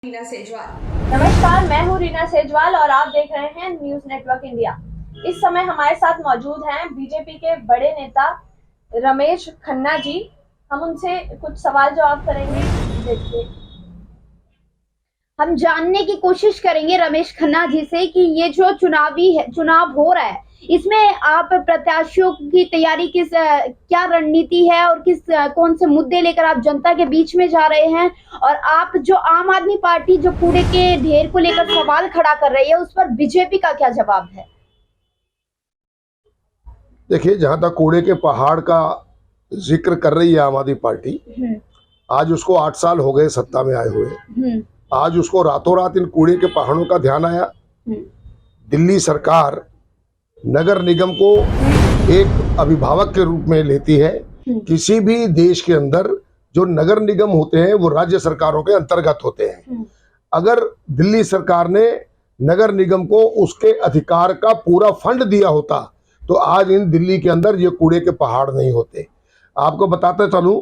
रीना सेजवाल। नमस्कार, मैं हूँ रीना सेजवाल और आप देख रहे हैं न्यूज नेटवर्क इंडिया। इस समय हमारे साथ मौजूद हैं बीजेपी के बड़े नेता रमेश खन्ना जी। हम उनसे कुछ सवाल जवाब करेंगे। देखिए, हम जानने की कोशिश करेंगे रमेश खन्ना जी से कि ये जो चुनाव हो रहा है, इसमें आप प्रत्याशियों की तैयारी क्या रणनीति है और कौन से मुद्दे लेकर आप जनता के बीच में जा रहे हैं, और आप जो आम आदमी पार्टी जो कूड़े के ढेर को लेकर सवाल खड़ा कर रही है, उस पर बीजेपी का क्या जवाब है? देखिए, जहां तक कूड़े के पहाड़ का जिक्र कर रही है आम आदमी पार्टी, आज उसको 8 साल हो गए सत्ता में आए हुए। आज उसको रातों रात इन कूड़े के पहाड़ों का ध्यान आया। दिल्ली सरकार नगर निगम को एक अभिभावक के रूप में लेती है। किसी भी देश के अंदर जो नगर निगम होते हैं वो राज्य सरकारों के अंतर्गत होते हैं। अगर दिल्ली सरकार ने नगर निगम को उसके अधिकार का पूरा फंड दिया होता तो आज इन दिल्ली के अंदर ये कूड़े के पहाड़ नहीं होते। आपको बताते चलूं,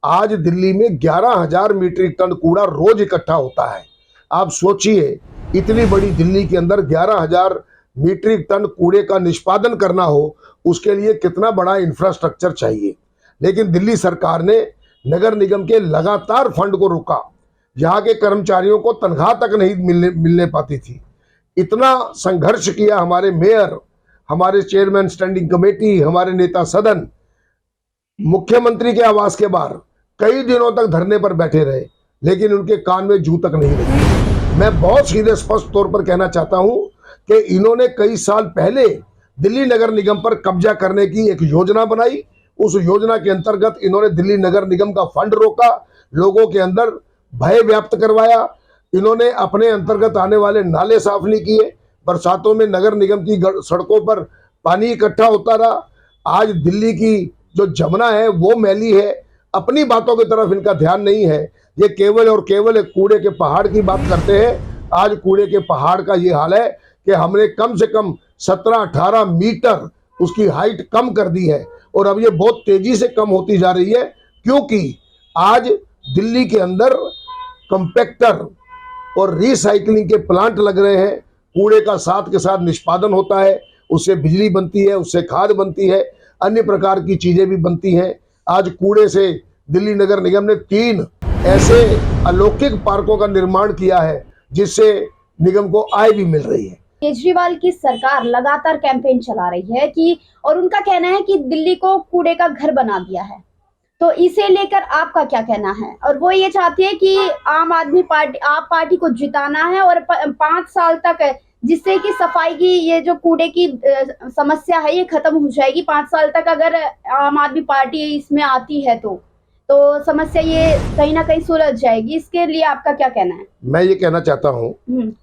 आज दिल्ली में 11,000 मीट्रिक टन कूड़ा रोज इकट्ठा होता है। आप सोचिए, इतनी बड़ी दिल्ली के अंदर 11,000 मीट्रिक टन कूड़े का निष्पादन करना हो, उसके लिए कितना बड़ा इंफ्रास्ट्रक्चर चाहिए। लेकिन दिल्ली सरकार ने नगर निगम के लगातार फंड को रोका। यहाँ के कर्मचारियों को तनख्वाह तक नहीं मिलने पाती थी। इतना संघर्ष किया हमारे मेयर, हमारे चेयरमैन स्टैंडिंग कमेटी, हमारे नेता सदन, मुख्यमंत्री के आवास के बाहर कई दिनों तक धरने पर बैठे रहे, लेकिन उनके कान में जू तक नहीं लगी। मैं बहुत सीधे स्पष्ट तौर पर कहना चाहता हूं कि इन्होंने कई साल पहले दिल्ली नगर निगम पर कब्जा करने की एक योजना बनाई। उस योजना के अंतर्गत इन्होंने दिल्ली नगर निगम का फंड रोका, लोगों के अंदर भय व्याप्त करवाया। इन्होंने अपने अंतर्गत आने वाले नाले साफ नहीं किए। बरसातों में नगर निगम की सड़कों पर पानी इकट्ठा होता रहा। आज दिल्ली की जो जमुना है वो मैली है। अपनी बातों की तरफ इनका ध्यान नहीं है। ये केवल और केवल एक कूड़े के पहाड़ की बात करते हैं। आज कूड़े के पहाड़ का ये हाल है कि हमने कम से कम 17-18 मीटर उसकी हाइट कम कर दी है, और अब ये बहुत तेजी से कम होती जा रही है, क्योंकि आज दिल्ली के अंदर कंपैक्टर और रिसाइकलिंग के प्लांट लग रहे हैं। कूड़े का साथ के साथ निष्पादन होता है, उससे बिजली बनती है, उससे खाद बनती है, अन्य प्रकार की चीजें भी बनती हैं। आज कूड़े से दिल्ली नगर निगम ने 3 ऐसे अलौकिक पार्कों का निर्माण किया है, जिससे निगम को आय भी मिल रही है। केजरीवाल की सरकार लगातार कैंपेन चला रही है और उनका कहना है कि दिल्ली को कूड़े का घर बना दिया है, तो इसे लेकर आपका क्या कहना है? और वो ये चाहती है कि आम आदमी पार्टी, आप पार्टी को जिताना है और 5 साल तक, जिससे कि सफाई की ये जो कूड़े की समस्या है ये खत्म हो जाएगी। 5 साल तक अगर आम आदमी पार्टी इसमें आती है तो समस्या ये कहीं ना कहीं सुलझ जाएगी। इसके लिए आपका क्या कहना है? मैं ये कहना चाहता हूँ,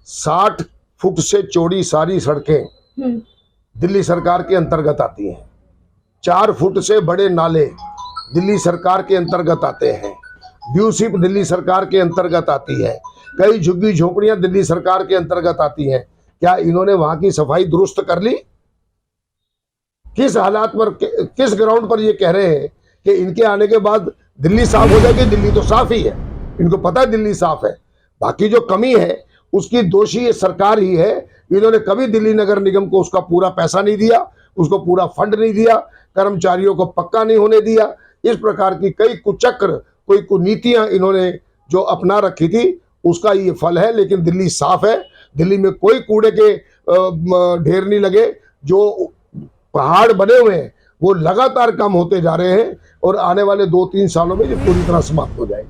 60 फुट से चौड़ी सारी सड़कें दिल्ली सरकार के अंतर्गत आती हैं। 4 फुट से बड़े नाले दिल्ली सरकार के अंतर्गत आते हैं। ड्यूसिप दिल्ली सरकार के अंतर्गत आती है। कई झुग्गी झोपड़ियां दिल्ली सरकार के अंतर्गत आती हैं। क्या इन्होंने वहां की सफाई दुरुस्त कर ली? किस हालात पर, किस ग्राउंड पर ये कह रहे हैं कि इनके आने के बाद दिल्ली साफ हो जाएगी? दिल्ली तो साफ ही है, इनको पता है दिल्ली साफ है। बाकी जो कमी है उसकी दोषी ये सरकार ही है। इन्होंने कभी दिल्ली नगर निगम को उसका पूरा पैसा नहीं दिया, उसको पूरा फंड नहीं दिया, कर्मचारियों को पक्का नहीं होने दिया। इस प्रकार की कई कुचक्र, कोई कुनीतियां इन्होंने जो अपना रखी थी, उसका ये फल है। लेकिन दिल्ली साफ है, दिल्ली में कोई कूड़े के ढेर नहीं लगे। जो पहाड़ बने हुए हैं वो लगातार कम होते जा रहे हैं, और आने वाले 2-3 सालों में ये पूरी तरह समाप्त हो जाएगी।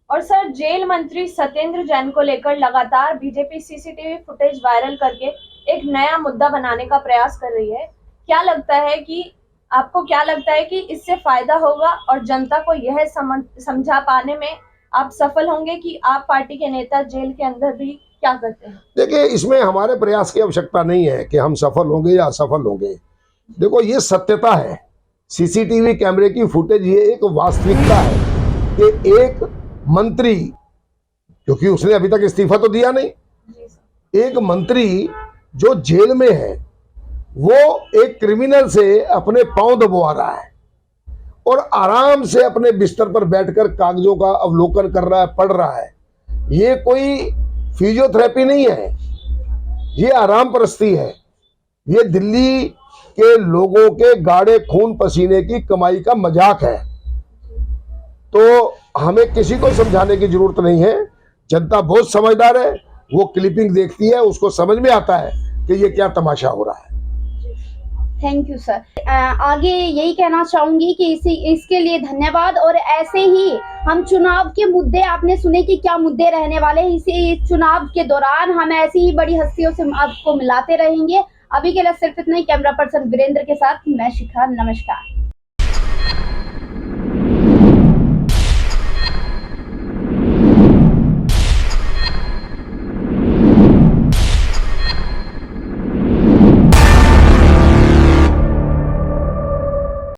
और सर, जेल मंत्री सत्येंद्र जैन को लेकर लगातार बीजेपी सीसीटीवी फुटेज वायरल करके एक नया मुद्दा बनाने का प्रयास कर रही है। क्या लगता है कि आपको क्या लगता है कि इससे फायदा होगा और जनता को यह समझा पाने में आप सफल होंगे कि आप पार्टी के नेता जेल के अंदर भी क्या करते हैं? देखिए, इसमें हमारे प्रयास की आवश्यकता नहीं है कि हम सफल होंगे या असफल होंगे। देखो, ये सत्यता है। सीसीटीवी कैमरे की फुटेज ये एक वास्तविकता है कि एक मंत्री, क्योंकि उसने अभी तक इस्तीफा तो दिया नहीं, एक मंत्री जो जेल में है वो एक क्रिमिनल से अपने पांव दबवा रहा है और आराम से अपने बिस्तर पर बैठकर कागजों का अवलोकन कर रहा है, पढ़ रहा है। ये कोई फिजियोथेरेपी नहीं है, ये आराम परस्ती है। ये दिल्ली के लोगों के गाढ़े खून पसीने की कमाई का मजाक है। तो हमें किसी को समझाने की जरूरत नहीं है, जनता बहुत समझदार है, वो क्लिपिंग देखती है, उसको समझ में आता है कि ये क्या तमाशा हो रहा है। Thank you sir. आगे यही कहना चाहूंगी कि इसके लिए धन्यवाद, और ऐसे ही हम चुनाव के मुद्दे आपने सुने कि क्या मुद्दे रहने वाले हैं, इसी चुनाव के दौरान हम ऐसी ही बड़ी हस्तियों से आपको मिलाते रहेंगे। अभी के लिए सिर्फ इतना ही। कैमरा पर्सन वीरेंद्र के साथ मैं शिखा, नमस्कार।